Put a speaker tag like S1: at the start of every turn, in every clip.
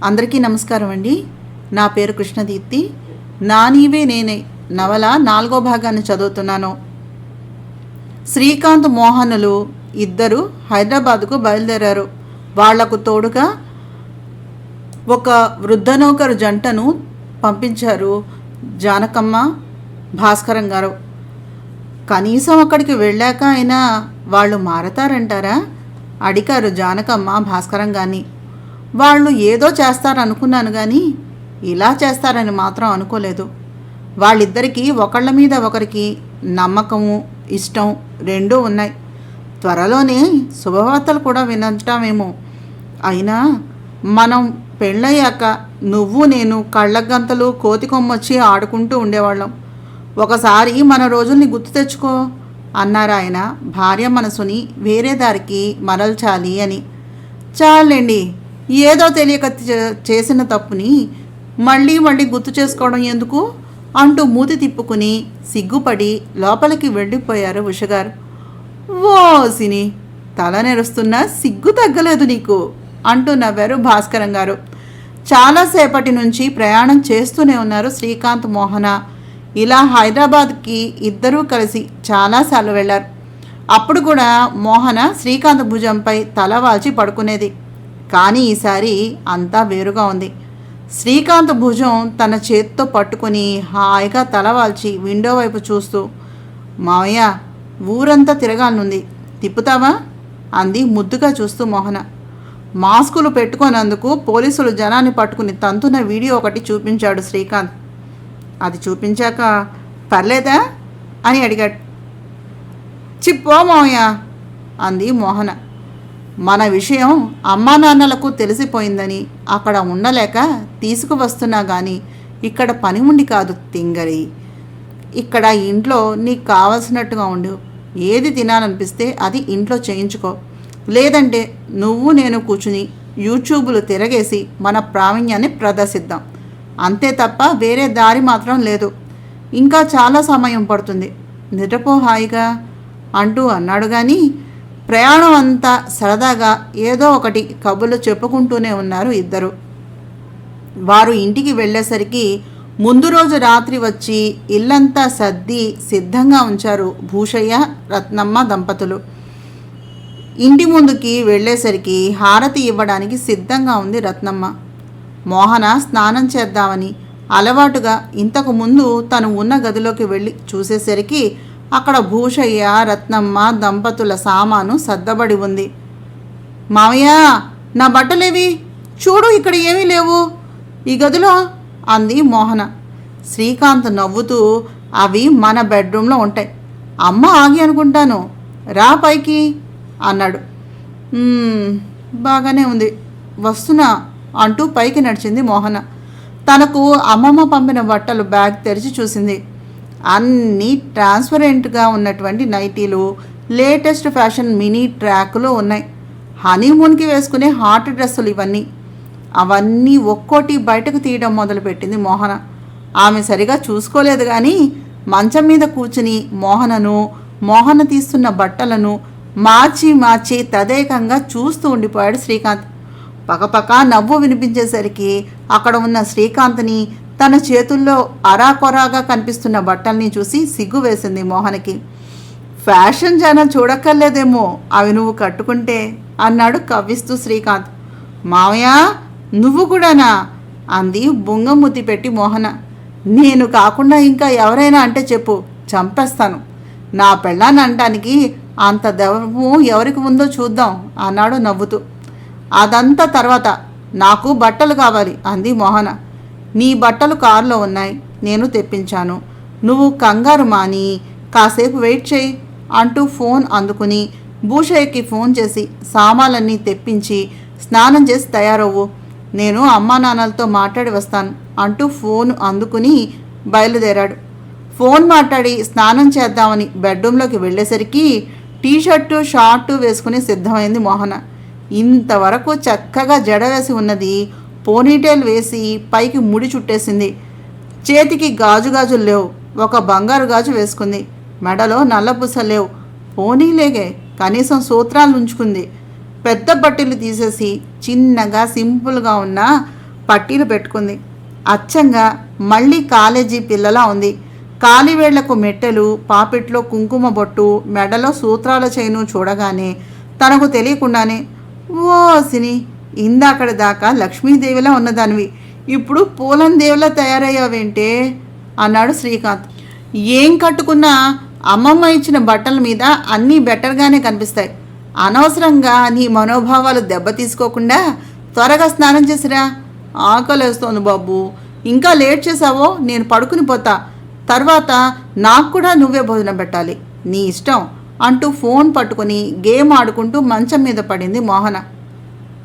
S1: అందరికీ నమస్కారం అండి. నా పేరు కృష్ణదీప్తి. నా నీవే నేనే నవల 4వ భాగాన్ని చదువుతున్నాను. శ్రీకాంత్, మోహనులు ఇద్దరు హైదరాబాద్కు బయలుదేరారు. వాళ్లకు తోడుగా ఒక వృద్ధ నౌకరు జంటను పంపించారు జానకమ్మ, భాస్కరం గారు. కనీసం అక్కడికి వెళ్ళాక అయినా వాళ్ళు మారతారంటారా? అడిగారు జానకమ్మ భాస్కరం గారిని. వాళ్ళు ఏదో చేస్తారనుకున్నాను కానీ ఇలా చేస్తారని మాత్రం అనుకోలేదు. వాళ్ళిద్దరికీ ఒకళ్ళ మీద ఒకరికి నమ్మకము, ఇష్టం రెండూ ఉన్నాయి. త్వరలోనే శుభవార్తలు కూడా వినటామేమో. అయినా మనం పెళ్ళయ్యాక నువ్వు నేను కళ్ళగంతలు కోతి కొమ్మొచ్చి ఆడుకుంటూ ఉండేవాళ్ళం. ఒకసారి మన రోజుల్ని గుర్తు తెచ్చుకో అన్నారు ఆయన భార్య మనసుని వేరే దారికి మరల్చాలి అని. చాలండి, ఏదో తెలియక చేసిన తప్పుని మళ్ళీ గుర్తు చేసుకోవడం ఎందుకు అంటూ మూతి తిప్పుకుని సిగ్గుపడి లోపలికి వెళ్ళిపోయారు ఉషగారు. ఓసిని, తల నెరుస్తున్నా సిగ్గు తగ్గలేదు నీకు అంటూ నవ్వారు భాస్కరం గారు. చాలాసేపటి నుంచి ప్రయాణం చేస్తూనే ఉన్నారు శ్రీకాంత్, మోహన. ఇలా హైదరాబాద్కి ఇద్దరూ కలిసి చాలాసార్లు వెళ్ళారు. అప్పుడు కూడా మోహన శ్రీకాంత్ భుజంపై తల వాల్చి పడుకునేది. కానీ ఈసారి అంతా వేరుగా ఉంది. శ్రీకాంత్ భుజం తన చేత్తో పట్టుకుని హాయిగా తలవాల్చి విండో వైపు చూస్తూ, మావయ్య, ఊరంతా తిరగాలనుంది, తిప్పుతావా అంది ముద్దుగా చూస్తూ మోహన. మాస్కులు పెట్టుకున్నందుకు పోలీసులు జనాన్ని పట్టుకుని తంతున్న వీడియో ఒకటి చూపించాడు శ్రీకాంత్. అది చూపించాక పర్లేదా అని అడిగాడు. చిప్పో మావయ్య అంది మోహన. మన విషయం అమ్మా నాన్నలకు తెలిసిపోయిందని అక్కడ ఉండలేక తీసుకువస్తున్నా కానీ ఇక్కడ పని ఉండి కాదు తింగరి. ఇక్కడ ఇంట్లో నీకు కావాల్సినట్టుగా ఉండు. ఏది తినాలనిపిస్తే అది ఇంట్లో చేయించుకో. లేదంటే నువ్వు నేను కూర్చుని యూట్యూబ్లు తిరగేసి మన ప్రావీణ్యాన్ని ప్రదర్శిద్దాం. అంతే తప్ప వేరే దారి మాత్రం లేదు. ఇంకా చాలా సమయం పడుతుంది, నిద్రపో హాయిగా అంటూ అన్నాడు. కానీ ప్రయాణం అంతా సరదాగా ఏదో ఒకటి కబుర్లు చెప్పుకుంటూనే ఉన్నారు ఇద్దరు. వారు ఇంటికి వెళ్ళేసరికి ముందు రోజు రాత్రి వచ్చి ఇల్లంతా సర్ది సిద్ధంగా ఉంచారు భూషయ్య, రత్నమ్మ దంపతులు. ఇంటి ముందుకి వెళ్ళేసరికి హారతి ఇవ్వడానికి సిద్ధంగా ఉంది రత్నమ్మ. మోహన స్నానం చేద్దామని అలవాటుగా ఇంతకు ముందు తను ఉన్న గదిలోకి వెళ్ళి చూసేసరికి అక్కడ భూషయ్య, రత్నమ్మ దంపతుల సామాను సర్దబడి ఉంది. మావయ్య, నా బట్టలేవి చూడు, ఇక్కడ ఏమీ లేవు ఈ గదిలో అంది మోహన. శ్రీకాంత్ నవ్వుతూ, అవి మన బెడ్రూమ్లో ఉంటాయి, అమ్మ ఆగి అనుకుంటాను, రా పైకి అన్నాడు. బాగానే ఉంది, వస్తున్నా అంటూ పైకి నడిచింది మోహన. తనకు అమ్మమ్మ పంపిన బట్టలు బ్యాగ్ తెరిచి చూసింది. అన్నీ ట్రాన్స్పరెంట్గా ఉన్నటువంటి నైటీలు, లేటెస్ట్ ఫ్యాషన్ మినీ ట్రాకులు ఉన్నాయి. హనీమూన్కి వేసుకునే హాట్ డ్రెస్సులు ఇవన్నీ. అవన్నీ ఒక్కోటి బయటకు తీయడం మొదలుపెట్టింది మోహన. ఆమె సరిగా చూసుకోలేదు కానీ మంచం మీద కూర్చుని మోహన తీస్తున్న బట్టలను మార్చి తదేకంగా చూస్తూ ఉండిపోయాడు శ్రీకాంత్. పకపక నవ్వు వినిపించేసరికి అక్కడ ఉన్న శ్రీకాంత్ని, తన చేతుల్లో అరాకొరాగా కనిపిస్తున్న బట్టల్ని చూసి సిగ్గు వేసింది మోహనకి. ఫ్యాషన్ ఛానల్ చూడక్కర్లేదేమో అవి నువ్వు కట్టుకుంటే అన్నాడు కవ్విస్తూ శ్రీకాంత్. మావయ్య, నువ్వు కూడానా అంది బుంగముద్ది పెట్టి మోహన. నేను కాకుండా ఇంకా ఎవరైనా అంటే చెప్పు, చంపేస్తాను. నా పెళ్ళాన్ని అనటానికి అంత దెవ్వము ఎవరికి ఉందో చూద్దాం అన్నాడు నవ్వుతూ. అదంతా తర్వాత, నాకు బట్టలు కావాలి అంది మోహన. నీ బట్టలు కారులో ఉన్నాయి, నేను తెప్పించాను. నువ్వు కంగారు మాని కాసేపు వెయిట్ చేయి అంటూ ఫోన్ అందుకుని భూషయ్యకి ఫోన్ చేసి సామాన్లన్నీ తెప్పించి స్నానం చేసి తయారవ్వు, నేను అమ్మా నాన్నలతో మాట్లాడి వస్తాను అంటూ ఫోన్ అందుకుని బయలుదేరాడు. ఫోన్ మాట్లాడి స్నానం చేద్దామని బెడ్రూమ్లోకి వెళ్ళేసరికి టీషర్టు, షార్టు వేసుకుని సిద్ధమైంది మోహన. ఇంతవరకు చక్కగా జడ వేసి ఉన్నది పోనీటైల్ వేసి పైకి ముడి చుట్టేసింది. చేతికి గాజులు లేవు, ఒక బంగారు గాజు వేసుకుంది. మెడలో నల్లపూస లేవు, పోనీలేగే కనీసం సూత్రాలు ఉంచుకుంది. పెద్ద బట్టలు తీసేసి చిన్నగా సింపుల్గా ఉన్న పట్టీలు పెట్టుకుంది. అచ్చంగా మళ్ళీ కాలేజీ పిల్లలా ఉంది. కాలివేళ్లకు మెట్టెలు, పాపిట్లో కుంకుమ బొట్టు, మెడలో సూత్రాల చైను చూడగానే తనకు తెలియకుండానే ఓసిని, ఇందాకడి దాకా లక్ష్మీదేవిలా ఉన్నదానివి, ఇప్పుడు పూలందేవిలా తయారయ్యావేంటే అన్నాడు శ్రీకాంత్. ఏం కట్టుకున్నా అమ్మమ్మ ఇచ్చిన బట్టల మీద అన్నీ బెటర్గానే కనిపిస్తాయి. అనవసరంగా నీ మనోభావాలు దెబ్బతీసుకోకుండా త్వరగా స్నానం చేసిరా. ఆకలేస్తోంది బాబు. ఇంకా లేట్ చేసావో నేను పడుకుని పోతా. తర్వాత నాకు కూడా నువ్వే భోజనం పెట్టాలి. నీ ఇష్టం అంటూ ఫోన్ పట్టుకుని గేమ్ ఆడుకుంటూ మంచం మీద పడింది మోహన.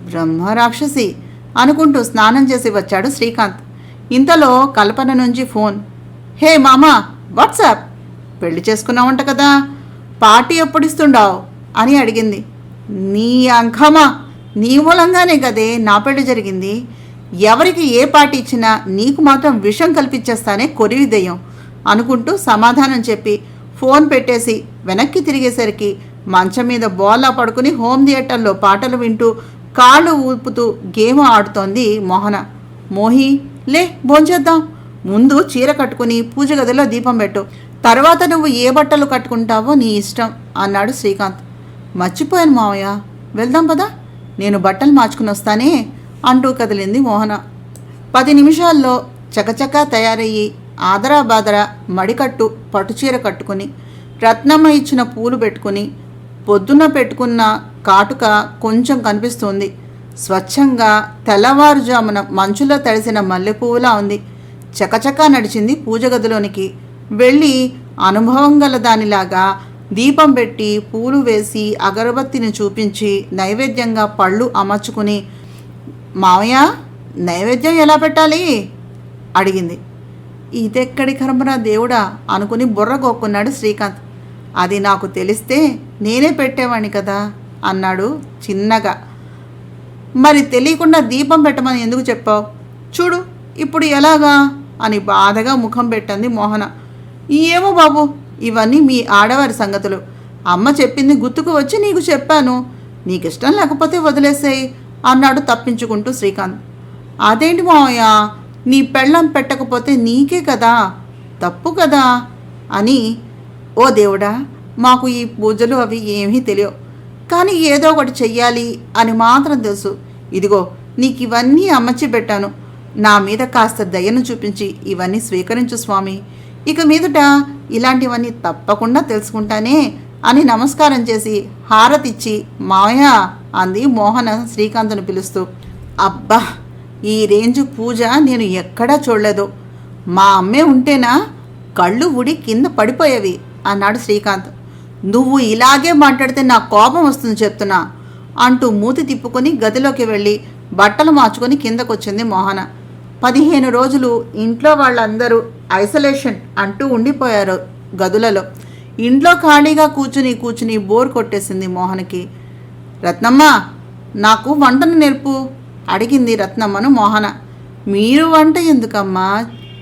S1: బ్రహ్మరాక్షసి అనుకుంటూ స్నానం చేసి వచ్చాడు శ్రీకాంత్. ఇంతలో కల్పన నుంచి ఫోన్. హే మామా, వాట్సాప్. పెళ్లి చేసుకున్నావంట కదా, పార్టీ ఎప్పుడిస్తుండావు అని అడిగింది. నీ అంకమా, నీ మూలంగానే కదే నా పెళ్లి జరిగింది. ఎవరికి ఏ పార్టీ ఇచ్చినా నీకు మాత్రం విషం కల్పించేస్తానే కొరివి దెయ్యం అనుకుంటూ సమాధానం చెప్పి ఫోన్ పెట్టేసి వెనక్కి తిరిగేసరికి మంచం మీద బోల్లా పడుకుని హోమ్ థియేటర్లో పాటలు వింటూ కాళ్ళు ఊపుతూ గేమ్ ఆడుతోంది మోహన. మోహి, లే భోంచేద్దాం. ముందు చీర కట్టుకుని పూజ గదిలో దీపం పెట్టు. తర్వాత నువ్వు ఏ బట్టలు కట్టుకుంటావో నీ ఇష్టం అన్నాడు శ్రీకాంత్. మర్చిపోయాను మావయ్య, వెళ్దాం పదా, నేను బట్టలు మార్చుకుని వస్తానే అంటూ కదిలింది మోహన. 10 నిమిషాల్లో చకచకా తయారయ్యి ఆదరా బాదరా మడికట్టు పట్టుచీర కట్టుకుని రత్నమ్మ ఇచ్చిన పూలు పెట్టుకుని పొద్దున్న పెట్టుకున్న కాటుక కొంచెం కనిపిస్తుంది. స్వచ్ఛంగా తెల్లవారుజామున మంచులో తడిసిన మల్లెపువ్వులా ఉంది. చకచకా నడిచింది పూజ గదిలోనికి. వెళ్ళి అనుభవం గల దానిలాగా దీపం పెట్టి పూలు వేసి అగరబత్తిని చూపించి నైవేద్యంగా పళ్ళు అమర్చుకుని, మావయ్య నైవేద్యం ఎలా పెట్టాలి అడిగింది. ఇదెక్కడి కర్మరా దేవుడా అనుకుని బుర్ర గోక్కున్నాడు శ్రీకాంత్. అది నాకు తెలిస్తే నేనే పెట్టేవాణ్ణి కదా అన్నాడు చిన్నగా. మరి తెలియకుండా దీపం పెట్టమని ఎందుకు చెప్పావు? చూడు ఇప్పుడు ఎలాగా అని బాధగా ముఖం పెట్టింది మోహన. ఏమో బాబు, ఇవన్నీ మీ ఆడవారి సంగతులు. అమ్మ చెప్పింది గుర్తుకు వచ్చి నీకు చెప్పాను. నీకిష్టం లేకపోతే వదిలేసేయి అన్నాడు తప్పించుకుంటూ శ్రీకాంత్. అదేంటి మావయ్య, నీ పెళ్ళం పెట్టకపోతే నీకే కదా, తప్పు కదా అని. ఓ దేవుడా, మాకు ఈ పూజలు అవి ఏమీ తెలియవు, కానీ ఏదో ఒకటి చెయ్యాలి అని మాత్రం తెలుసు. ఇదిగో నీకు ఇవన్నీ అమర్చి పెట్టాను. నా మీద కాస్త దయను చూపించి ఇవన్నీ స్వీకరించు స్వామి. ఇక మీదట ఇలాంటివన్నీ తప్పకుండా తెలుసుకుంటానే అని నమస్కారం చేసి హారతిచ్చి మావయ్య అంది మోహన శ్రీకాంత్ను పిలుస్తూ. అబ్బా, ఈ రేంజ్ పూజ నేను ఎక్కడా చూడలేదు. మా అమ్మే ఉంటేనా కళ్ళు ఊడి కింద పడిపోయేవి అన్నాడు శ్రీకాంత్. నువ్వు ఇలాగే మాట్లాడితే నాకు కోపం వస్తుంది చెప్తున్నా అంటూ మూతి తిప్పుకొని గదిలోకి వెళ్ళి బట్టలు మార్చుకొని కిందకొచ్చింది మోహన. 15 రోజులు ఇంట్లో వాళ్ళందరూ ఐసోలేషన్ అంటూ ఉండిపోయారు గదులలో. ఇంట్లో ఖాళీగా కూర్చుని బోర్ కొట్టేసింది మోహన్కి. రత్నమ్మ, నాకు వంటను నేర్పు అడిగింది రత్నమ్మను మోహన. మీరు వంట ఎందుకమ్మా,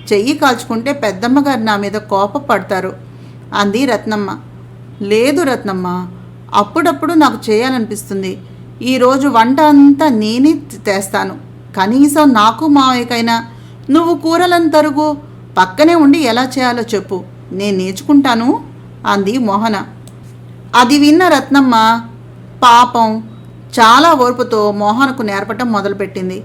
S1: చెయ్యి కాల్చుకుంటే పెద్దమ్మగారు నా మీద కోపపడతారు అంది రత్నమ్మ. లేదు రత్నమ్మ, అప్పుడప్పుడు నాకు చేయాలనిపిస్తుంది. ఈరోజు వంట అంతా నేనే చేస్తాను. కనీసం నాకు మావయ్యకైనా నువ్వు కూరలను తరుగు, పక్కనే ఉండి ఎలా చేయాలో చెప్పు, నేను నేర్చుకుంటాను అంది మోహన. అది విన్న రత్నమ్మ పాపం చాలా ఓర్పుతో మోహనకు నేర్పటం మొదలుపెట్టింది.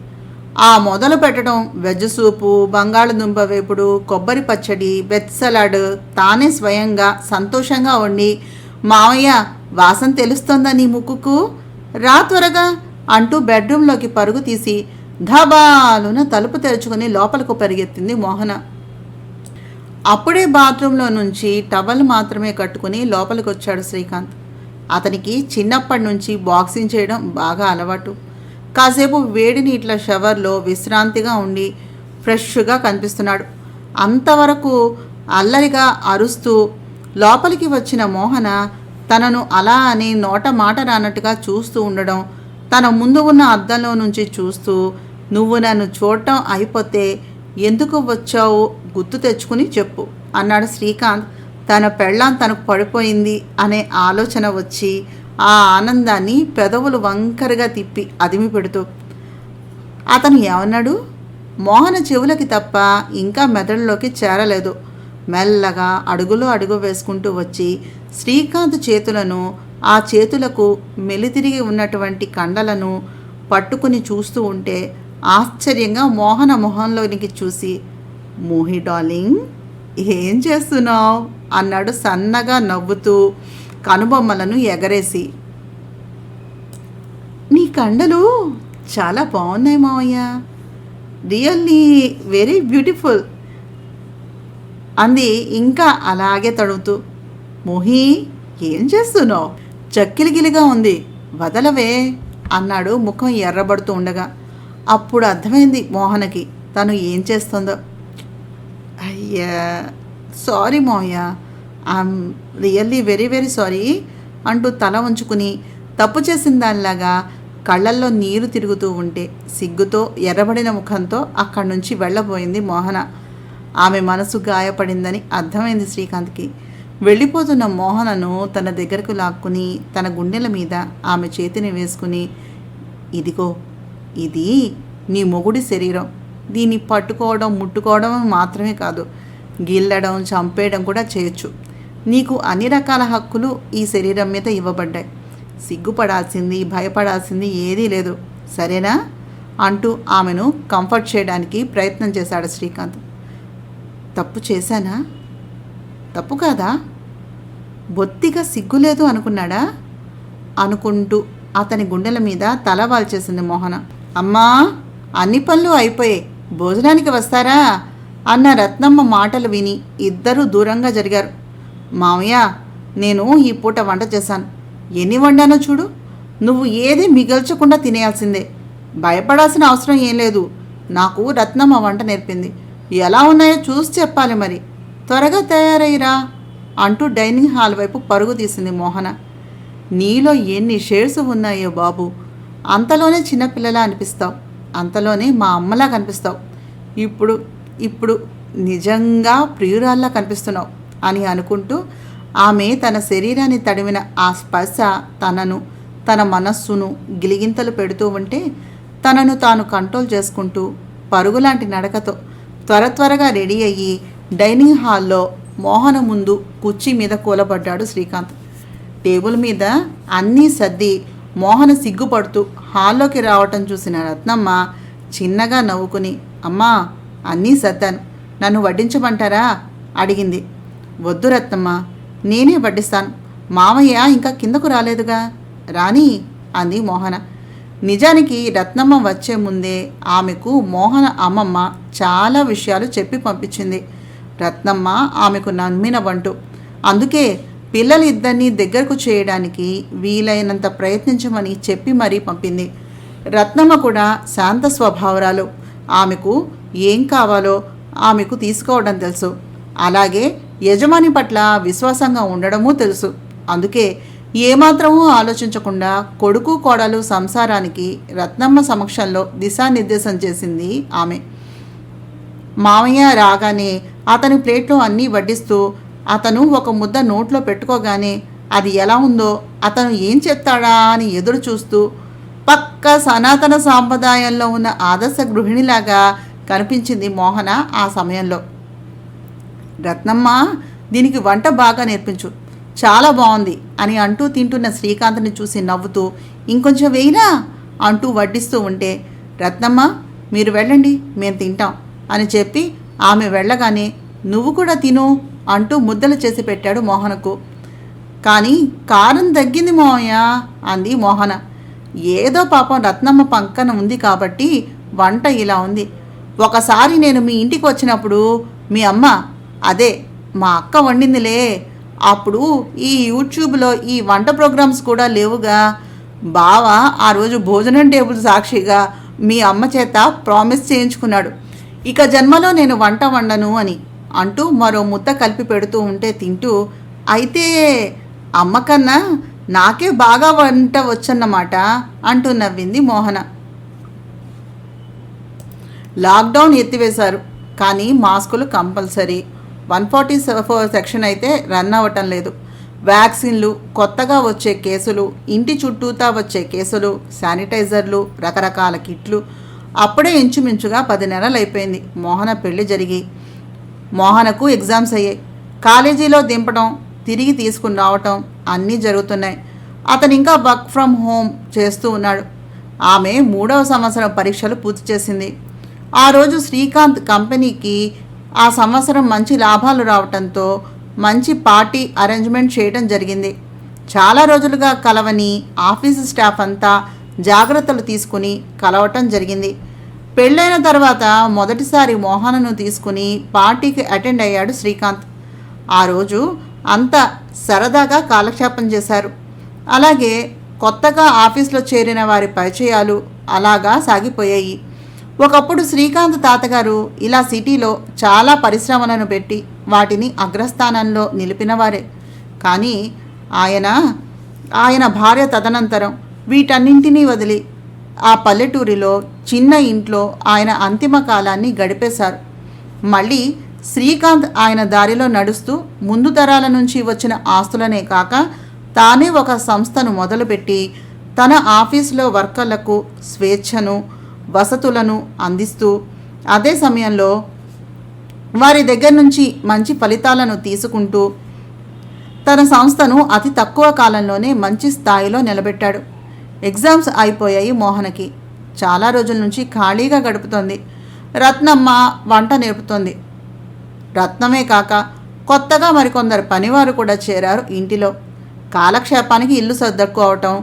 S1: ఆ మొదలు పెట్టడం వెజ్ సూపు, బంగాళదుంప వేపుడు, కొబ్బరి పచ్చడి, వెజ్ సలాడ్ తానే స్వయంగా సంతోషంగా వండి, మావయ్య వాసన తెలుస్తోందా నీ ముక్కుకు, రా త్వరగా అంటూ బెడ్రూమ్లోకి పరుగు తీసి ధబాలున తలుపు తెరుచుకుని లోపలకు పరిగెత్తింది మోహన. అప్పుడే బాత్రూంలో నుంచి టవల్ మాత్రమే కట్టుకుని లోపలికి వచ్చాడు శ్రీకాంత్. అతనికి చిన్నప్పటి నుంచి బాక్సింగ్ చేయడం బాగా అలవాటు. కాసేపు వేడి నీటిల షవర్లో విశ్రాంతిగా ఉండి ఫ్రెష్గా కనిపిస్తున్నాడు. అంతవరకు అల్లరిగా అరుస్తూ లోపలికి వచ్చిన మోహన తనను అలా అని నోట మాట రానట్టుగా చూస్తూ ఉండడం, తన ముందు ఉన్న అద్దంలో నుంచి చూస్తూ, నువ్వు నన్ను చూడటం అయిపోతే ఎందుకు వచ్చావు గుర్తు తెచ్చుకుని చెప్పు అన్నాడు శ్రీకాంత్. తన పెళ్ళాం తనకు పడిపోయింది అనే ఆలోచన వచ్చి ఆ ఆనందాన్ని పెదవులు వంకరగా తిప్పి అదిమి పెడుతూ. అతను ఏమన్నాడు మోహన చెవులకి తప్ప ఇంకా మెదడులోకి చేరలేదు. మెల్లగా అడుగులో అడుగు వేసుకుంటూ వచ్చి శ్రీకాంత్ చేతులను, ఆ చేతులకు మెలితిరిగి ఉన్నటువంటి కండలను పట్టుకుని చూస్తూ ఉంటే ఆశ్చర్యంగా మోహన మొహంలోనికి చూసి, మోహి డార్లింగ్, ఏం చేస్తున్నావు అన్నాడు సన్నగా నవ్వుతూ కనుబొమ్మలను ఎగరేసి. నీ కండలు చాలా బాగున్నాయి మావయ్య, రియల్లీ వెరీ బ్యూటిఫుల్ అంది ఇంకా అలాగే తడుగుతూ. మోహి, ఏం చేస్తున్నావు? చక్కిలిగిలిగా ఉంది, వదలవే అన్నాడు ముఖం ఎర్రబడుతూ ఉండగా. అప్పుడు అర్థమైంది మోహనకి తను ఏం చేస్తుందో. అయ్యా, సారీ మావయ్య, I'm really very very sorry అంటూ తల ఉంచుకుని తప్పు చేసిన దానిలాగా కళ్ళల్లో నీరు తిరుగుతూ ఉంటే సిగ్గుతో ఎర్రబడిన ముఖంతో అక్కడి నుంచి వెళ్ళబోయింది మోహన. ఆమె మనసు గాయపడిందని అర్థమైంది శ్రీకాంత్కి. వెళ్ళిపోతున్న మోహనను తన దగ్గరకు లాక్కుని తన గుండెల మీద ఆమె చేతిని వేసుకుని, ఇదిగో, ఇది నీ మొగుడి శరీరం, దీన్ని పట్టుకోవడం ముట్టుకోవడం మాత్రమే కాదు, గిల్లడం చంపేయడం కూడా చేయొచ్చు. నీకు అన్ని రకాల హక్కులు ఈ శరీరం మీద ఇవ్వబడ్డాయి. సిగ్గుపడాల్సింది భయపడాల్సింది ఏదీ లేదు, సరేనా అంటూ ఆమెను కంఫర్ట్ చేయడానికి ప్రయత్నం చేశాడు శ్రీకాంత్. తప్పు చేశానా? తప్పు కాదా? బొత్తిగా సిగ్గులేదు అనుకున్నాడా అనుకుంటూ అతని గుండెల మీద తల వాల్చేసింది మోహన. అమ్మా, అన్ని పనులు అయిపోయాయి, భోజనానికి వస్తారా అన్న రత్నమ్మ మాటలు విని ఇద్దరూ దూరంగా జరిగారు. మామయ్య, నేను ఈ పూట వంట చేశాను, ఎన్ని వండానో చూడు, నువ్వు ఏది మిగల్చకుండా తినేయాల్సిందే, భయపడాల్సిన అవసరం ఏం లేదు, నాకు రత్నమ్మ వంట నేర్పింది, ఎలా ఉన్నాయో చూసి చెప్పాలి, మరి త్వరగా తయారయ్యిరా అంటూ డైనింగ్ హాల్ వైపు పరుగు తీసింది మోహన. నీలో ఎన్ని షేడ్స్ ఉన్నాయో బాబు, అంతలోనే చిన్నపిల్లలా అనిపిస్తావు, అంతలోనే మా అమ్మలా కనిపిస్తావు, ఇప్పుడు ఇప్పుడు నిజంగా ప్రియురాల్లా కనిపిస్తున్నావు అని అనుకుంటూ ఆమె తన శరీరాన్ని తడిమిన ఆ స్పర్శ తనను, తన మనస్సును గిలిగింతలు పెడుతూ ఉంటే తనను తాను కంట్రోల్ చేసుకుంటూ పరుగులాంటి నడకతో త్వరగా రెడీ అయ్యి డైనింగ్ హాల్లో మోహన ముందు కుర్చీ మీద కూలబడ్డాడు శ్రీకాంత్. టేబుల్ మీద అన్నీ సర్ది మోహన సిగ్గుపడుతూ హాల్లోకి రావటం చూసిన రత్నమ్మ చిన్నగా నవ్వుకుని, అమ్మా, అన్నీ సర్దాను, నన్ను వడ్డించమంటారా అడిగింది. వద్దు రత్నమ్మ, నేనే వడ్డిస్తాను, మామయ్య ఇంకా కిందకు రాలేదుగా, రాని అంది మోహన. నిజానికి రత్నమ్మ వచ్చే ముందే ఆమెకు మోహన అమ్మమ్మ చాలా విషయాలు చెప్పి పంపించింది. రత్నమ్మ ఆమెకు నమ్మిన వంటు, అందుకే పిల్లలిద్దరినీ దగ్గరకు చేయడానికి వీలైనంత ప్రయత్నించమని చెప్పి మరీ పంపింది. రత్నమ్మ కూడా శాంత స్వభావరాలు, ఆమెకు ఏం కావాలో ఆమెకు తీసుకోవడం తెలుసు, అలాగే యజమాని పట్ల విశ్వాసంగా ఉండడమూ తెలుసు. అందుకే ఏమాత్రమూ ఆలోచించకుండా కొడుకు కోడలు సంసారానికి రత్నమ్మ సమక్షంలో దిశానిర్దేశం చేసింది ఆమె. మామయ్య రాగానే అతని ప్లేట్లో అన్నీ వడ్డిస్తూ అతను ఒక ముద్ద నోట్లో పెట్టుకోగానే అది ఎలా ఉందో, అతను ఏం చెప్తాడా అని ఎదురు చూస్తూ పక్క సనాతన సాంప్రదాయంలో ఉన్న ఆదర్శ గృహిణిలాగా కనిపించింది మోహన ఆ సమయంలో. రత్నమ్మ, దీనికి వంట బాగా నేర్పించు, చాలా బాగుంది అని అంటూ తింటున్న శ్రీకాంత్ని చూసి నవ్వుతూ, ఇంకొంచెం వేయినా అంటూ వడ్డిస్తూ ఉంటే, రత్నమ్మ, మీరు వెళ్ళండి, మేము తింటాం అని చెప్పి ఆమె వెళ్ళగానే, నువ్వు కూడా తిను అంటూ ముద్దలు చేసి పెట్టాడు మోహనకు. కానీ కారం తగ్గింది మోహయ్య అంది మోహన. ఏదో పాపం రత్నమ్మ పక్కన ఉంది కాబట్టి వంట ఇలా ఉంది. ఒకసారి నేను మీ ఇంటికి వచ్చినప్పుడు మీ అమ్మ, అదే మా అక్క వండిందిలే, అప్పుడు ఈ యూట్యూబ్లో ఈ వంట ప్రోగ్రామ్స్ కూడా లేవుగా, బావ ఆ రోజు భోజనం టేబుల్ సాక్షిగా మీ అమ్మ చేత ప్రామిస్ చేయించుకున్నాడు, ఇక జన్మలో నేను వంట వండను అని అంటూ మరో ముద్ద కలిపి పెడుతూ ఉంటే తింటూ, అయితే అమ్మకన్నా నాకే బాగా వంట వచ్చన్నమాట అంటూ నవ్వింది మోహన. లాక్డౌన్ ఎత్తివేశారు, కానీ మాస్కులు కంపల్సరీ. 144 సెక్షన్ అయితే రన్ అవ్వటం లేదు. వ్యాక్సిన్లు, కొత్తగా వచ్చే కేసులు, ఇంటి చుట్టూతా వచ్చే కేసులు, శానిటైజర్లు, రకరకాల కిట్లు, అప్పుడే ఇంచుమించుగా 10 నెలలు అయిపోయింది మోహన పెళ్లి జరిగి. మోహనకు ఎగ్జామ్స్ అయ్యాయి. కాలేజీలో దింపడం, తిరిగి తీసుకుని రావటం అన్నీ జరుగుతున్నాయి. అతను ఇంకా వర్క్ ఫ్రమ్ హోమ్ చేస్తూ ఉన్నాడు. ఆమె 3వ సంవత్సరం పరీక్షలు పూర్తి చేసింది. ఆ రోజు శ్రీకాంత్ కంపెనీకి ఆ సంవత్సరం మంచి లాభాలు రావటంతో మంచి పార్టీ అరేంజ్మెంట్ చేయడం జరిగింది. చాలా రోజులుగా కలవని ఆఫీసు స్టాఫ్ అంతా జాగ్రత్తలు తీసుకుని కలవటం జరిగింది. పెళ్ళైన తర్వాత మొదటిసారి మోహనను తీసుకుని పార్టీకి అటెండ్ అయ్యాడు శ్రీకాంత్. ఆ రోజు అంతా సరదాగా కాలక్షేపం చేశారు. అలాగే కొత్తగా ఆఫీస్లో చేరిన వారి పరిచయాలు అలాగా సాగిపోయాయి. ఒకప్పుడు శ్రీకాంత్ తాతగారు ఇలా సిటీలో చాలా పరిశ్రమలను పెట్టి వాటిని అగ్రస్థానంలో నిలిపినవారే. కానీ ఆయన భార్య తదనంతరం వీటన్నింటినీ వదిలి ఆ పల్లెటూరిలో చిన్న ఇంట్లో ఆయన అంతిమ కాలాన్ని గడిపేశారు. మళ్ళీ శ్రీకాంత్ ఆయన దారిలో నడుస్తూ ముందు తరాల నుంచి వచ్చిన ఆస్తులనే కాక తానే ఒక సంస్థను మొదలుపెట్టి తన ఆఫీసులో వర్కర్లకు స్వేచ్ఛను, వసతులను అందిస్తూ అదే సమయంలో వారి దగ్గర నుంచి మంచి ఫలితాలను తీసుకుంటూ తన సంస్థను అతి తక్కువ కాలంలోనే మంచి స్థాయిలో నిలబెట్టాడు. ఎగ్జామ్స్ అయిపోయాయి మోహనకి. చాలా రోజుల నుంచి ఖాళీగా గడుపుతోంది. రత్నమ్మ వంట నేర్పుతోంది. రత్నమే కాక కొత్తగా మరికొందరు పనివారు కూడా చేరారు ఇంటిలో. కాలక్షేపానికి ఇల్లు సర్దుకోవటం,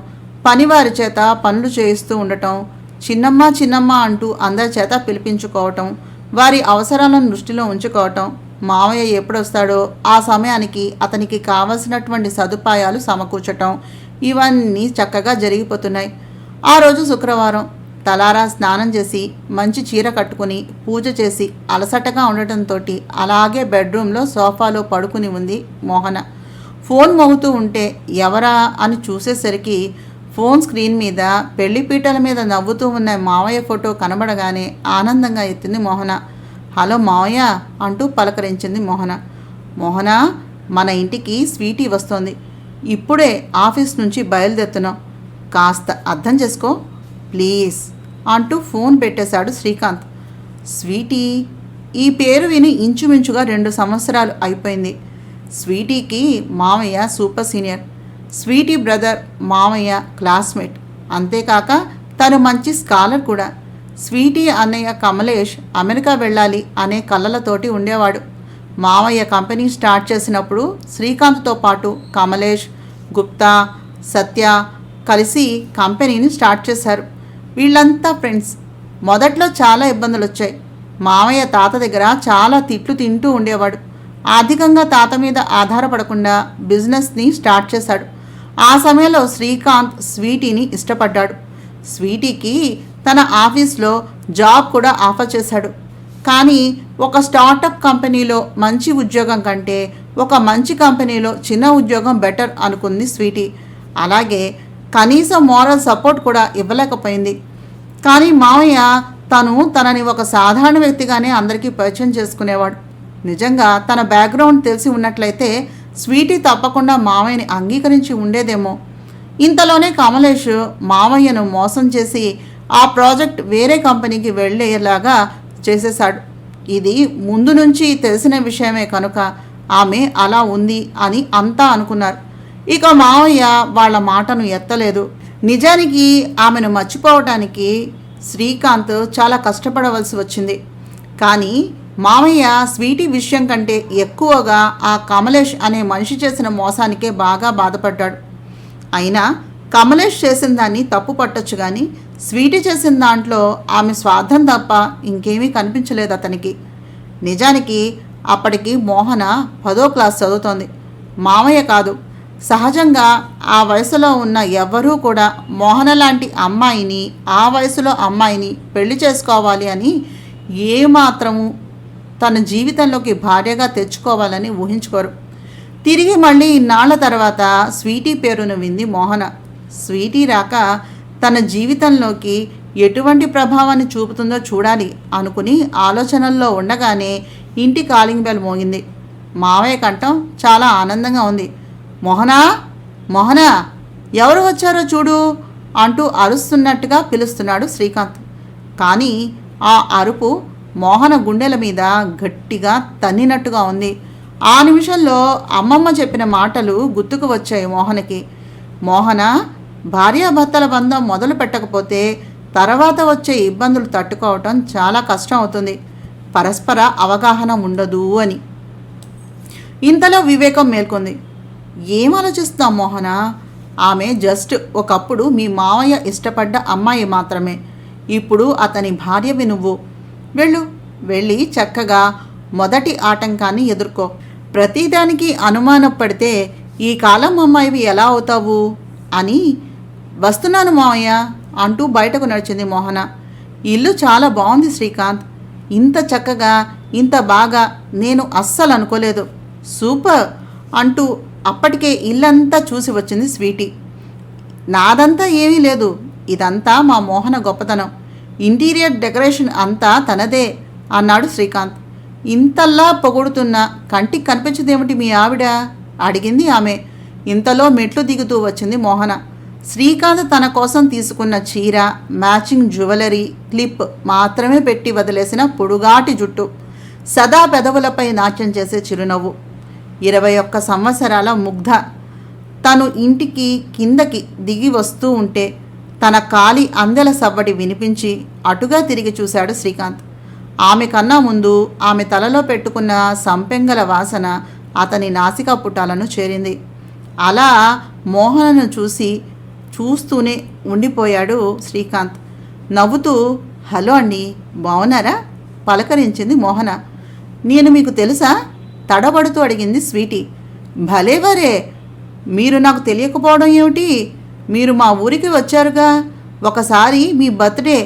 S1: పనివారి చేత పనులు చేయిస్తూ ఉండటం, చిన్నమ్మ అంటూ అందరి చేత పిలిపించుకోవటం, వారి అవసరాలను దృష్టిలో ఉంచుకోవటం, మావయ్య ఎప్పుడొస్తాడో ఆ సమయానికి అతనికి కావలసినటువంటి సదుపాయాలు సమకూర్చటం, ఇవన్నీ చక్కగా జరిగిపోతున్నాయి. ఆ రోజు శుక్రవారం. తలారా స్నానం చేసి మంచి చీర కట్టుకుని పూజ చేసి అలసటగా ఉండటంతో అలాగే బెడ్రూమ్లో సోఫాలో పడుకుని ఉంది మోహన. ఫోన్ మోగుతూ ఉంటే ఎవరా అని చూసేసరికి ఫోన్ స్క్రీన్ మీద పెళ్లిపీటల మీద నవ్వుతూ ఉన్న మావయ్య ఫోటో కనబడగానే ఆనందంగా ఎత్తింది మోహన. హలో మావయ్య అంటూ పలకరించింది మోహన. మోహన, మన ఇంటికి స్వీటీ వస్తోంది. ఇప్పుడే ఆఫీస్ నుంచి బయలుదేరుతున్నాం. కాస్త అర్థం చేసుకో ప్లీజ్ అంటూ ఫోన్ పెట్టేశాడు శ్రీకాంత్. స్వీటీ, ఈ పేరు విని ఇంచుమించుగా 2 సంవత్సరాలు అయిపోయింది. స్వీటీకి మామయ్య సూపర్ సీనియర్. స్వీటీ బ్రదర్ మామయ్య క్లాస్మేట్. అంతేకాక తను మంచి స్కాలర్ కూడా. స్వీటీ అన్నయ్య కమలేష్ అమెరికా వెళ్ళాలి అనే కళ్ళలతోటి ఉండేవాడు. మామయ్య కంపెనీ స్టార్ట్ చేసినప్పుడు శ్రీకాంత్తో పాటు కమలేష్, గుప్తా, సత్య కలిసి కంపెనీని స్టార్ట్ చేశారు. వీళ్ళంతా ఫ్రెండ్స్. మొదట్లో చాలా ఇబ్బందులు వచ్చాయి. మామయ్య తాత దగ్గర చాలా తిట్లు తింటూ ఉండేవాడు. ఆర్థికంగా తాత మీద ఆధారపడకుండా బిజినెస్ని స్టార్ట్ చేశాడు. ఆ సమయంలో శ్రీకాంత్ స్వీటీని ఇష్టపడ్డాడు. స్వీటీకి తన ఆఫీస్లో జాబ్ కూడా ఆఫర్ చేశాడు. కానీ ఒక స్టార్టప్ కంపెనీలో మంచి ఉద్యోగం కంటే ఒక మంచి కంపెనీలో చిన్న ఉద్యోగం బెటర్ అనుకుంది స్వీటీ. అలాగే కనీసం మోరల్ సపోర్ట్ కూడా ఇవ్వలేకపోయింది. కానీ మామయ్య తనని ఒక సాధారణ వ్యక్తిగానే అందరికీ పరిచయం చేసుకునేవాడు. నిజంగా తన బ్యాక్గ్రౌండ్ తెలిసి ఉన్నట్లయితే స్వీటీ తప్పకుండా మామయ్యని అంగీకరించి ఉండేదేమో. ఇంతలోనే కమలేష్ మామయ్యను మోసం చేసి ఆ ప్రాజెక్ట్ వేరే కంపెనీకి వెళ్ళేలాగా చేసేశాడు. ఇది ముందు నుంచి తెలిసిన విషయమే కనుక ఆమె అలా ఉంది అని అంతా అనుకున్నారు. ఇక మామయ్య వాళ్ళ మాటను ఎత్తలేదు. నిజానికి ఆమెను మర్చిపోవటానికి శ్రీకాంత్ చాలా కష్టపడవలసి వచ్చింది. కానీ మామయ్య స్వీటీ విషయం కంటే ఎక్కువగా ఆ కమలేష్ అనే మనిషి చేసిన మోసానికే బాగా బాధపడ్డాడు. అయినా కమలేష్ చేసిన దాన్ని తప్పు పట్టొచ్చు, కానీ స్వీటీ చేసిన దాంట్లో ఆమె స్వార్థం తప్ప ఇంకేమీ కనిపించలేదు అతనికి. నిజానికి అప్పటికి మోహన 10వ క్లాస్ చదువుతోంది. మామయ్య కాదు, సహజంగా ఆ వయసులో ఉన్న ఎవ్వరూ కూడా మోహన లాంటి అమ్మాయిని, ఆ వయసులో అమ్మాయిని పెళ్లి చేసుకోవాలి అని ఏమాత్రము తన జీవితంలోకి భార్యగా తెచ్చుకోవాలని ఊహించుకోరు. తిరిగి మళ్ళీ ఇన్నాళ్ల తర్వాత స్వీటీ పేరును వింది మోహన. స్వీటీ రాక తన జీవితంలోకి ఎటువంటి ప్రభావాన్ని చూపుతుందో చూడాలి అనుకుని ఆలోచనల్లో ఉండగానే ఇంటి కాలింగ్ బెల్ మోగింది. మావయ్య కంఠం చాలా ఆనందంగా ఉంది. మోహనా, మోహనా, ఎవరు వచ్చారో చూడు అంటూ అరుస్తున్నట్టుగా పిలుస్తున్నాడు శ్రీకాంత్. కానీ ఆ అరుపు మోహన గుండెల మీద గట్టిగా తన్నినట్టుగా ఉంది. ఆ నిమిషంలో అమ్మమ్మ చెప్పిన మాటలు గుర్తుకు వచ్చాయి మోహనకి. మోహన, భార్యాభర్తల బంధం మొదలు పెట్టకపోతే తర్వాత వచ్చే ఇబ్బందులు తట్టుకోవటం చాలా కష్టం అవుతుంది, పరస్పర అవగాహన ఉండదు అని. ఇంతలో వివేకం మేల్కొంది. ఏం ఆలోచిస్తున్నాం మోహన? ఆమె జస్ట్ ఒకప్పుడు మీ మావయ్య ఇష్టపడ్డ అమ్మాయి మాత్రమే. ఇప్పుడు అతని భార్యవి నువ్వు. వెళ్ళి చక్కగా మొదటి ఆటంకాన్ని ఎదుర్కో. ప్రతిదానికి అనుమానపడితే ఈ కాలం అమ్మాయివి ఎలా అవుతావు అని. వస్తున్నాను మావయ్య అంటూ బయటకు నడిచింది మోహన. ఇల్లు చాలా బాగుంది శ్రీకాంత్. ఇంత చక్కగా, ఇంత బాగా నేను అస్సలు అనుకోలేదు. సూపర్ అంటూ అప్పటికే ఇల్లంతా చూసి వచ్చింది స్వీటీ. నాదంతా ఏమీ లేదు, ఇదంతా మా మోహన గొప్పతనం. ఇంటీరియర్ డెకరేషన్ అంతా తనదే అన్నాడు శ్రీకాంత్. ఇంతల్లా పొగుడుతున్నా కంటికి కనిపించదేమిటి మీ ఆవిడ అడిగింది ఆమె. ఇంతలో మెట్లు దిగుతూ వచ్చింది మోహన. శ్రీకాంత్ తన కోసం తీసుకున్న చీర, మ్యాచింగ్ జ్యువెలరీ, క్లిప్ మాత్రమే పెట్టి వదిలేసిన పొడుగాటి జుట్టు, సదా పెదవులపై నాట్యం చేసే చిరునవ్వు. 21 సంవత్సరాల ముగ్ధ తను ఇంటికి కిందకి దిగి వస్తూ ఉంటే తన కాలి అందెల సవ్వడి వినిపించి అటుగా తిరిగి చూశాడు శ్రీకాంత్. ఆమె కన్నా ముందు ఆమె తలలో పెట్టుకున్న సంపెంగల వాసన అతని నాసికా పుటాలను చేరింది. అలా మోహనను చూస్తూనే ఉండిపోయాడు శ్రీకాంత్. నవ్వుతూ, హలో అండి, బాగున్నారా పలకరించింది మోహన. నేను మీకు తెలుసా తడబడుతూ అడిగింది స్వీటీ. భలేవరే, మీరు నాకు తెలియకపోవడం ఏమిటి? మీరు మా ఊరికి వచ్చారుగా ఒకసారి, మీ బర్త్డే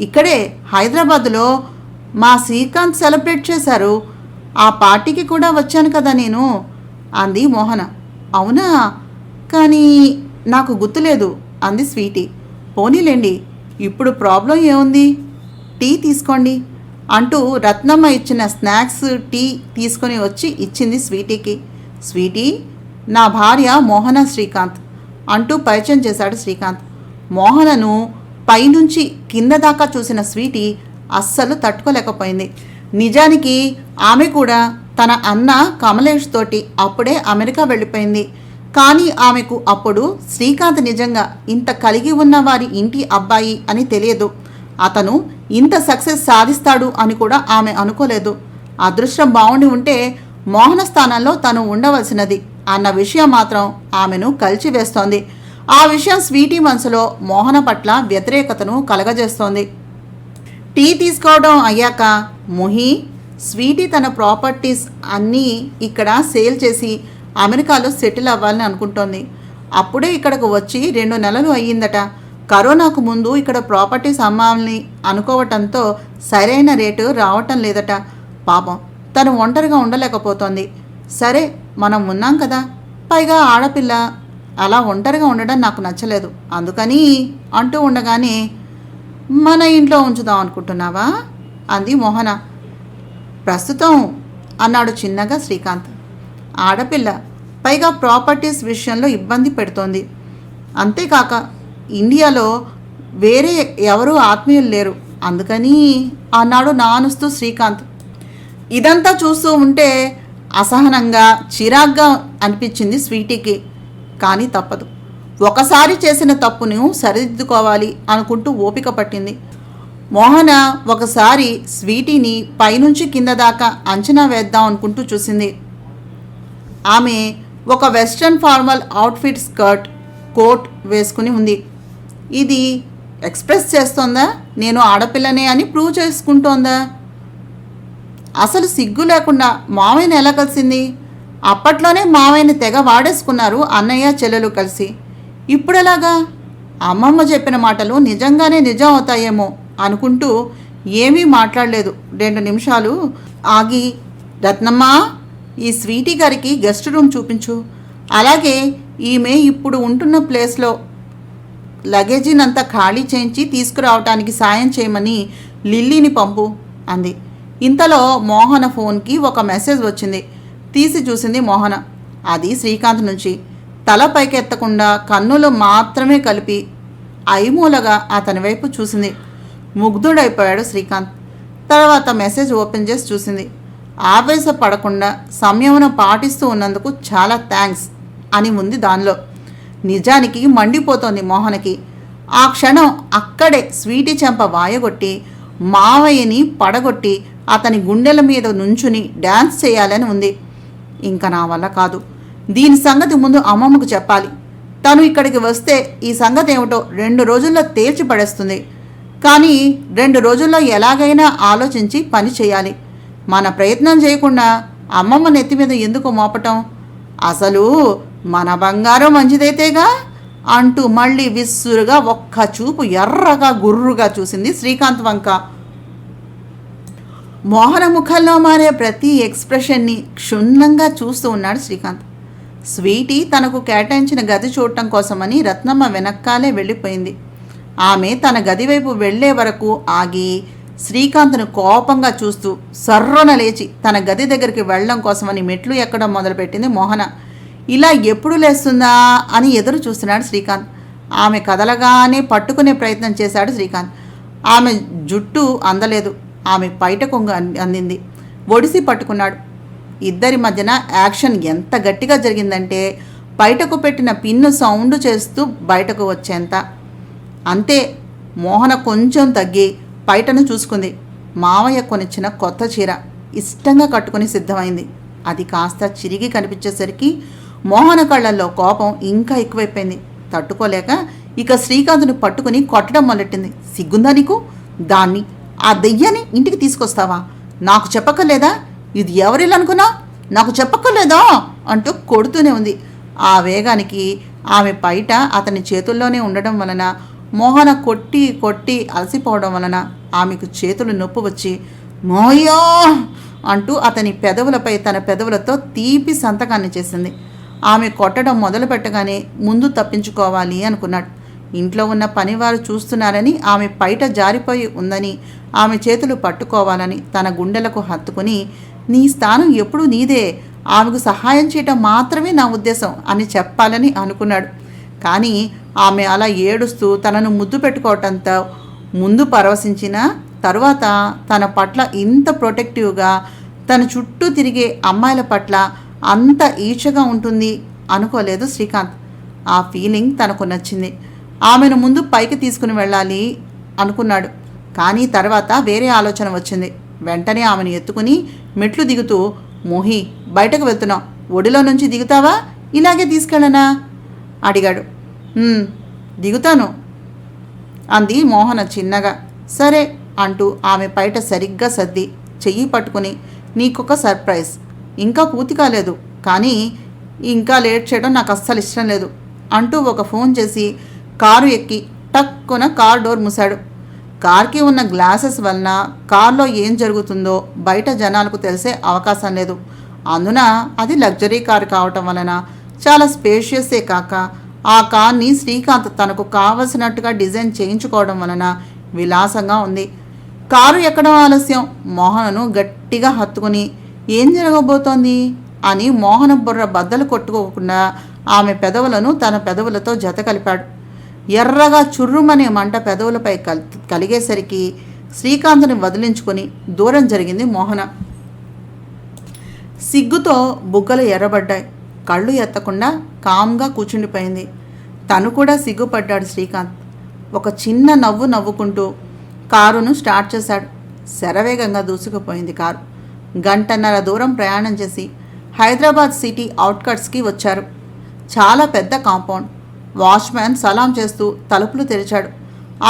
S1: ఇక్కడే హైదరాబాద్లో మా శ్రీకాంత్ సెలబ్రేట్ చేశారు. ఆ పార్టీకి కూడా వచ్చాను కదా నేను అంది మోహన. అవునా, కానీ నాకు గుర్తులేదు అంది స్వీటీ. పోనీలేండి, ఇప్పుడు ప్రాబ్లం ఏముంది, టీ తీసుకోండి అంటూ రత్నమ్మ ఇచ్చిన స్నాక్స్ టీ తీసుకొని వచ్చి ఇచ్చింది స్వీటీకి. స్వీటీ, నా భార్య మోహన శ్రీకాంత్ అంటూ పరిచయం చేశాడు శ్రీకాంత్. మోహనను పైనుంచి కింద దాకా చూసిన స్వీటీ అస్సలు తట్టుకోలేకపోయింది. నిజానికి ఆమె కూడా తన అన్న కమలేష్ తోటి అప్పుడే అమెరికా వెళ్ళిపోయింది. కానీ ఆమెకు అప్పుడు శ్రీకాంత్ నిజంగా ఇంత కలిగి ఉన్న వారి ఇంటి అబ్బాయి అని తెలియదు. అతను ఇంత సక్సెస్ సాధిస్తాడు అని కూడా ఆమె అనుకోలేదు. అదృష్టం బాగుండి ఉంటే మోహన స్థానంలో తను ఉండవలసినది అన్న విషయం మాత్రం ఆమెను కలిచివేస్తోంది. ఆ విషయం స్వీటీ మనసులో మోహన పట్ల వ్యతిరేకతను కలగజేస్తోంది. టీ తీసుకోవడం అయ్యాక ముహి, స్వీటీ తన ప్రాపర్టీస్ అన్నీ ఇక్కడ సేల్ చేసి అమెరికాలో సెటిల్ అవ్వాలని అనుకుంటోంది. అప్పుడే ఇక్కడకు వచ్చి 2 నెలలు అయ్యిందట. కరోనాకు ముందు ఇక్కడ ప్రాపర్టీస్ అమ్మాలని అనుకోవటంతో సరైన రేటు రావటం లేదట. పాపం తను ఒంటరిగా ఉండలేకపోతోంది. సరే, మనం ఉన్నాం కదా, పైగా ఆడపిల్ల, అలా ఒంటరిగా ఉండడం నాకు నచ్చలేదు, అందుకని అంటూ ఉండగానే మన ఇంట్లో ఉంచుదాం అనుకుంటున్నావా అంది మోహన. ప్రస్తుతం అన్నాడు చిన్నగా శ్రీకాంత్. ఆడపిల్ల, పైగా ప్రాపర్టీస్ విషయంలో ఇబ్బంది పెడుతోంది. అంతేకాక ఇండియాలో వేరే ఎవరూ ఆత్మీయులు లేరు, అందుకని అన్నాడు నానుస్తూ శ్రీకాంత్. ఇదంతా చూస్తూ ఉంటే అసహనంగా, చిరాగ్గా అనిపించింది స్వీటీకి. కానీ తప్పదు, ఒకసారి చేసిన తప్పును సరిదిద్దుకోవాలి అనుకుంటూ ఓపిక పట్టింది. మోహన ఒకసారి స్వీటీని పైనుంచి కింద దాకా అంచనా వేద్దాం అనుకుంటూ చూసింది. ఆమె ఒక western formal outfit, skirt, coat వేసుకుని ఉంది. ఇది ఎక్స్ప్రెస్ చేస్తోందా నేను ఆడపిల్లనే అని ప్రూవ్ చేసుకుంటోందా? అసలు సిగ్గు లేకుండా మావయ్యని ఎలా కలిసింది? అప్పట్లోనే మావయ్యని తెగ వాడేసుకున్నారు అన్నయ్య చెల్లెలు కలిసి. ఇప్పుడెలాగా? అమ్మమ్మ చెప్పిన మాటలు నిజంగానే నిజం అవుతాయేమో అనుకుంటూ ఏమీ మాట్లాడలేదు. 2 నిమిషాలు ఆగి, రత్నమ్మ, ఈ స్వీటీ గారికి గెస్ట్ రూమ్ చూపించు. అలాగే ఈమె ఇప్పుడు ఉంటున్న ప్లేస్లో లగేజీనంతా ఖాళీ చేయించి తీసుకురావటానికి సాయం చేయమని లిల్లీని పంపు అంది. ఇంతలో మోహన ఫోన్కి ఒక మెసేజ్ వచ్చింది. తీసి చూసింది మోహన. అది శ్రీకాంత్ నుంచి. తల పైకెత్తకుండా కన్నులు మాత్రమే కలిపి ఐమూలగా అతని వైపు చూసింది. ముగ్ధుడైపోయాడు శ్రీకాంత్. తర్వాత మెసేజ్ ఓపెన్ చేసి చూసింది. ఆవేశపడకుండా సంయమనం పాటిస్తూ ఉన్నందుకు చాలా థ్యాంక్స్ అని ఉంది దానిలో. నిజానికి మండిపోతోంది మోహనకి. ఆ క్షణం అక్కడే స్వీటీ చెంప వాయగొట్టి మావయ్యని పడగొట్టి అతని గుండెల మీద నుంచుని డ్యాన్స్ చేయాలని ఉంది. ఇంకా నా వల్ల కాదు, దీని సంగతి ముందు అమ్మమ్మకు చెప్పాలి. తను ఇక్కడికి వస్తే ఈ సంగతి ఏమిటో 2 రోజుల్లో తేల్చి పడేస్తుంది. కానీ 2 రోజుల్లో ఎలాగైనా ఆలోచించి పని చేయాలి. మన ప్రయత్నం చేయకుండా అమ్మమ్మ నెత్తి మీద ఎందుకు మోపటం? అసలు మన బంగారం మంచిదైతేగా అంటూ మళ్ళీ విస్సురుగా ఒక్క చూపు ఎర్రగా గుర్రుగా చూసింది శ్రీకాంత్ వంక. మోహన ముఖంలో మారే ప్రతి ఎక్స్ప్రెషన్ని క్షుణ్ణంగా చూస్తూ ఉన్నాడు శ్రీకాంత్. స్వీటీ తనకు కేటాయించిన గది చూడటం కోసమని రత్నమ్మ వెనక్కాలే వెళ్ళిపోయింది. ఆమె తన గది వైపు వెళ్లే వరకు ఆగి శ్రీకాంత్ను కోపంగా చూస్తూ సర్రున లేచి తన గది దగ్గరికి వెళ్ళడం కోసమని మెట్లు ఎక్కడం మొదలుపెట్టింది మోహన. ఇలా ఎప్పుడు లేస్తుందా అని ఎదురు చూస్తున్నాడు శ్రీకాంత్. ఆమె కదలగానే పట్టుకునే ప్రయత్నం చేశాడు శ్రీకాంత్. ఆమె జుట్టు అందలేదు, ఆమె పైట కొంగు అందింది. ఒడిసి పట్టుకున్నాడు. ఇద్దరి మధ్యన యాక్షన్ ఎంత గట్టిగా జరిగిందంటే బయటకు పెట్టిన పిన్ను సౌండ్ చేస్తూ బయటకు వచ్చేంత. అంతే. మోహన కొంచెం తగ్గి పైటను చూసుకుంది. మావయ్య కొనిచ్చిన కొత్త చీర ఇష్టంగా కట్టుకుని సిద్ధమైంది. అది కాస్త చిరిగి కనిపించేసరికి మోహన కళ్ళల్లో కోపం ఇంకా ఎక్కువైపోయింది. తట్టుకోలేక ఇక శ్రీకాంత్ను పట్టుకుని కొట్టడం మొదలెట్టింది. సిగ్గుందా నీకు? దాన్ని, ఆ దెయ్యాన్ని ఇంటికి తీసుకొస్తావా? నాకు చెప్పక్కర్లేదా? ఇది ఎవరిల్లు అనుకున్నా? నాకు చెప్పక్కర్లేదా అంటూ కొడుతూనే ఉంది. ఆ వేగానికి ఆమె పైట అతని చేతుల్లోనే ఉండడం వలన మోహన కొట్టి కొట్టి అలసిపోవడం వలన ఆమెకు చేతులు నొప్పి వచ్చి మోయో అంటూ అతని పెదవులపై తన పెదవులతో తీపి సంతకాన్ని చేసింది. ఆమె కొట్టడం మొదలు పెట్టగానే ముందు తప్పించుకోవాలి అనుకున్నాడు. ఇంట్లో ఉన్న పనివారు చూస్తున్నారని, ఆమె పైట జారిపోయి ఉందని, ఆమె చేతులు పట్టుకోవాలని తన గుండెలకు హత్తుకుని, నీ స్థానం ఎప్పుడూ నీదే, ఆమెకు సహాయం చేయటం మాత్రమే నా ఉద్దేశం అని చెప్పాలని అనుకున్నాడు. కానీ ఆమె అలా ఏడుస్తూ తనను ముద్దు పెట్టుకోవటంతో ముందు పరవశించిన తరువాత తన పట్ల ఇంత ప్రొటెక్టివ్గా తన చుట్టూ తిరిగే అమ్మాయిల పట్ల అంత ఈర్ష్యగా ఉంటుంది అనుకోలేదు శ్రీకాంత్. ఆ ఫీలింగ్ తనకు నచ్చింది. ఆమెను ముందు పైకి తీసుకుని వెళ్ళాలి అనుకున్నాడు. కానీ తర్వాత వేరే ఆలోచన వచ్చింది. వెంటనే ఆమెను ఎత్తుకుని మెట్లు దిగుతూ, మోహి బయటకు వెళ్తున్నాం, ఒడిలో నుంచి దిగుతావా, ఇలాగే తీసుకెళ్ళనా అడిగాడు. దిగుతాను అంది మోహన చిన్నగా. సరే అంటూ ఆమె పైట సరిగ్గా సర్ది చెయ్యి పట్టుకుని, నీకొక సర్ప్రైజ్, ఇంకా పూర్తి కాలేదు కానీ ఇంకా లేట్ చేయడం నాకు అస్సలు ఇష్టం లేదు అంటూ ఒక ఫోన్ చేసి కారు ఎక్కి టక్కున కార్ డోర్ మూశాడు. కార్కి ఉన్న గ్లాసెస్ వలన కార్లో ఏం జరుగుతుందో బయట జనాలకు తెలిసే అవకాశం లేదు. అందున అది లగ్జరీ కారు కావటం వలన చాలా స్పేషియస్సే కాక ఆ కార్ని శ్రీకాంత్ తనకు కావలసినట్టుగా డిజైన్ చేయించుకోవడం వలన విలాసంగా ఉంది. కారు ఎక్కడం ఆలస్యం. మోహనను గట్టిగా హత్తుకుని ఏం జరగబోతోంది అని మోహన బుర్ర బద్దలు కొట్టుకోకుండా ఆమె పెదవులను తన పెదవులతో జత కలిపాడు. ఎర్రగా చుర్రుమనే మంట పెదవులపై కలిగేసరికి శ్రీకాంత్ని వదిలించుకొని దూరం జరిగింది మోహన. సిగ్గుతో బుగ్గలు ఎర్రబడ్డాయి. కళ్ళు ఎత్తకుండా కామ్గా కూర్చుండిపోయింది. తను కూడా సిగ్గుపడ్డాడు శ్రీకాంత్. ఒక చిన్న నవ్వు నవ్వుకుంటూ కారును స్టార్ట్ చేశాడు. శరవేగంగా దూసుకుపోయింది కారు. 1.5 గంట దూరం ప్రయాణం చేసి హైదరాబాద్ సిటీ అవుట్కట్స్కి వచ్చారు. చాలా పెద్ద కాంపౌండ్. వాచ్మ్యాన్ సలాం చేస్తూ తలుపులు తెరిచాడు.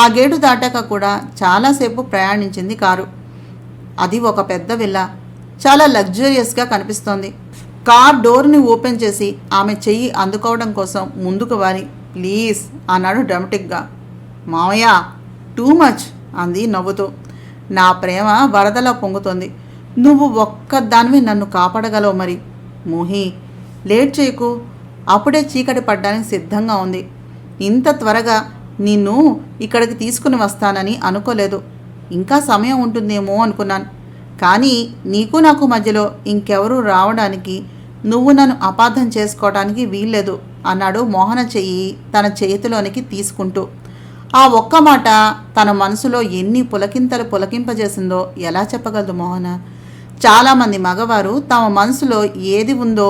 S1: ఆ గేటు దాటాక కూడా చాలాసేపు ప్రయాణించింది కారు. అది ఒక పెద్ద విల్లా. చాలా లగ్జరియస్గా కనిపిస్తోంది. కార్ డోర్ని ఓపెన్ చేసి ఆమె చెయ్యి అందుకోవడం కోసం ముందుకు వాలి, ప్లీజ్ అన్నాడు డ్రమటిక్గా. మావయ్య టూ మచ్ అంది నవ్వుతూ. నా ప్రేమ వరదలా పొంగుతోంది. నువ్వు ఒక్కదానివి నన్ను కాపాడగలవు మరి. మోహి లేట్ చేయకు, అప్పుడే చీకటి పడ్డానికి సిద్ధంగా ఉంది. ఇంత త్వరగా నిన్ను ఇక్కడికి తీసుకుని వస్తానని అనుకోలేదు. ఇంకా సమయం ఉంటుందేమో అనుకున్నాను. కానీ నీకు నాకు మధ్యలో ఇంకెవరూ రావడానికి, నువ్వు నన్ను అపార్థం చేసుకోవడానికి వీల్లేదు అన్నాడు మోహన చెయ్యి తన చేతిలోనికి తీసుకుంటూ. ఆ ఒక్క మాట తన మనసులో ఎన్ని పులకింతలు పులకింపజేసిందో ఎలా చెప్పగలదు మోహన? చాలామంది మగవారు తమ మనసులో ఏది ఉందో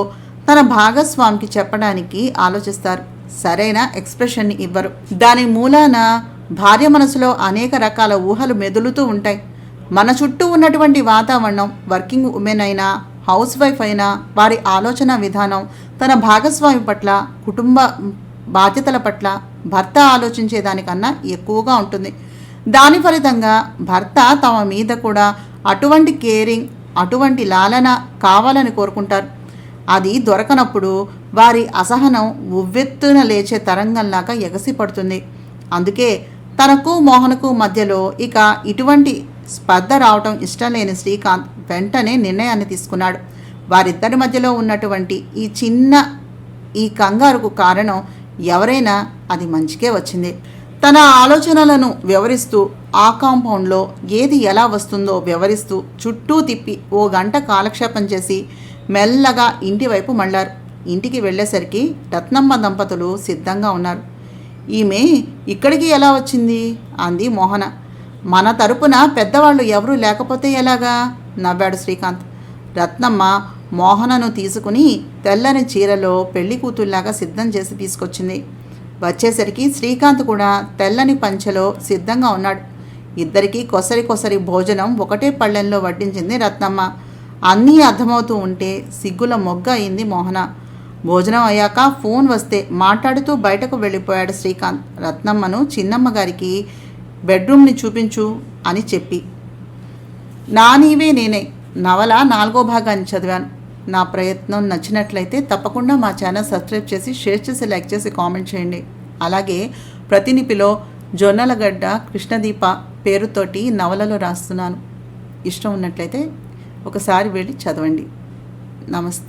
S1: తన భాగస్వామికి చెప్పడానికి ఆలోచిస్తారు, సరైన ఎక్స్ప్రెషన్ని ఇవ్వరు. దాని మూలాన భార్య మనసులో అనేక రకాల ఊహలు మెదులుతూ ఉంటాయి. మన చుట్టూ ఉన్నటువంటి వాతావరణం, వర్కింగ్ ఉమెన్ అయినా హౌస్ వైఫ్ అయినా వారి ఆలోచన విధానం తన భాగస్వామి పట్ల, కుటుంబ బాధ్యతల పట్ల భర్త ఆలోచించే దానికన్నా ఎక్కువగా ఉంటుంది. దాని ఫలితంగా భర్త తమ మీద కూడా అటువంటి కేరింగ్, అటువంటి లాలన కావాలని కోరుకుంటారు. అది దొరకనప్పుడు వారి అసహనం ఉవ్వెత్తున లేచే తరంగంలాగా ఎగసిపడుతుంది. అందుకే తనకు మోహన్కు మధ్యలో ఇక ఇటువంటి స్పర్ధ రావటం ఇష్టం లేని శ్రీకాంత్ వెంటనే నిర్ణయాన్ని తీసుకున్నాడు. వారిద్దరి మధ్యలో ఉన్నటువంటి ఈ కంగారుకు కారణం ఎవరైనా అది మంచికే వచ్చింది. తన ఆలోచనలను వివరిస్తూ ఆ కాంపౌండ్లో ఏది ఎలా వస్తుందో వివరిస్తూ చుట్టూ తిప్పి ఓ గంట కాలక్షేపం చేసి మెల్లగా ఇంటి వైపు మళ్ళారు. ఇంటికి వెళ్ళేసరికి రత్నమ్మ దంపతులు సిద్ధంగా ఉన్నారు. ఈమె ఇక్కడికి ఎలా వచ్చింది అంది మోహన. మన తరపున పెద్దవాళ్ళు ఎవరూ లేకపోతే ఎలాగా నవ్వాడు శ్రీకాంత్. రత్నమ్మ మోహనను తీసుకుని తెల్లని చీరలో పెళ్లి కూతుల్లాగా సిద్ధం చేసి తీసుకొచ్చింది. వచ్చేసరికి శ్రీకాంత్ కూడా తెల్లని పంచెలో సిద్ధంగా ఉన్నాడు. ఇద్దరికీ కొసరి భోజనం ఒకటే పళ్ళెంలో వడ్డించింది రత్నమ్మ. అన్నీ అర్థమవుతూ ఉంటే సిగ్గుల మొగ్గ అయింది మోహన. భోజనం అయ్యాక ఫోన్ వస్తే మాట్లాడుతూ బయటకు వెళ్ళిపోయాడు శ్రీకాంత్. రత్నమ్మను చిన్నమ్మ గారికి బెడ్రూమ్ని చూపించు అని చెప్పి. నా నీవే నేనే నవల 4వ భాగాన్ని చదివాను. నా ప్రయత్నం నచ్చినట్లయితే తప్పకుండా మా ఛానల్ సబ్స్క్రైబ్ చేసి, షేర్ చేసి, లైక్ చేసి, కామెంట్ చేయండి. అలాగే ప్రతినిపిలో జొన్నలగడ్డ కృష్ణదీప పేరుతోటి నవలలో రాస్తున్నాను. ఇష్టం ఉన్నట్లయితే ఒకసారి వెళ్ళి చదవండి. నమస్తే.